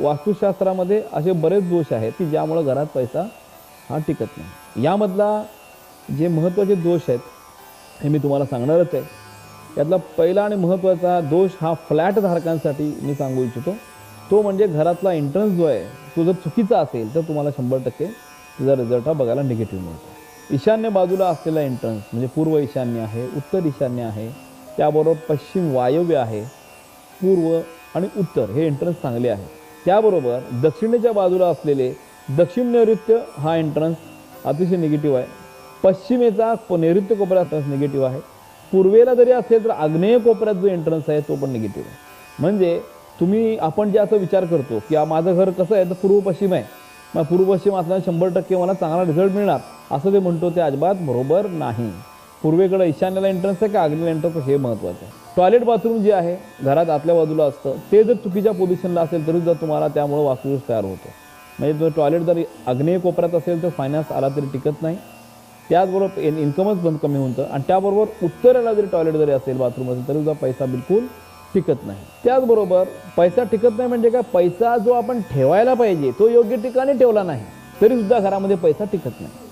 वास्तुशास्त्रामध्ये असे बरेच दोष आहेत की ज्यामुळे घरात पैसा हा टिकत नाही। यामधला जे महत्त्वाचे दोष आहेत हे मी तुम्हाला सांगणारच आहे। यातला पहिला आणि महत्त्वाचा दोष हा फ्लॅट धारकांसाठी मी सांगू इच्छितो, तो म्हणजे घरातला एंट्रन्स जो आहे तो जर चुकीचा असेल तर तुम्हाला 100% त्याचा रिझल्ट हा बघायला निगेटिव्ह मिळतो। ईशान्य बाजूला असलेला एंट्रन्स म्हणजे पूर्व ईशान्य आहे, उत्तर ईशान्य आहे, त्याबरोबर पश्चिम वायव्य आहे, पूर्व आणि उत्तर हे एंट्रन्स चांगले आहे। त्याबरोबर दक्षिणेच्या बाजूला असलेले दक्षिण नैऋत्य हा एंट्रन्स अतिशय निगेटिव्ह आहे। पश्चिमेचा नैऋत्य कोपऱ्यात निगेटिव्ह आहे। पूर्वेला जरी असेल तर आग्नेय कोपऱ्यात जो एंट्रन्स आहे तो पण निगेटिव्ह आहे। म्हणजे आपण जे असं विचार करतो की माझं घर कसं आहे तर पूर्व पश्चिम आहे, मग पूर्व पश्चिम असल्याने 100% मला चांगला रिझल्ट मिळणार असं ते म्हणतो, ते अजिबात बरोबर नाही। पूर्वेकडे ईशान्येला एंट्रन्स आहे का आग्नेयला एंट्रन्स हे महत्त्वाचं आहे। टॉयलेट बाथरूम जे आहे घरात आतल्या बाजूला असतं ते जर चुकीच्या पोझिशनला असेल तरी जर तुम्हाला त्यामुळे वास्तुदोष तयार होतो। म्हणजे जर टॉयलेट जर आग्नेय कोपऱ्यात असेल तर फायनान्स आला तरी टिकत नाही, त्याचबरोबर इन्कमच बंद कमी होतं। आणि त्याबरोबर उत्तरेला जरी टॉयलेट जरी असेल बाथरूम असेल तरी सुद्धा पैसा बिलकुल टिकत नाही। त्याचबरोबर पैसा टिकत नाही म्हणजे काय, पैसा जो आपण ठेवायला पाहिजे तो योग्य ठिकाणी ठेवला नाही तरी सुद्धा घरामध्ये पैसा टिकत नाही।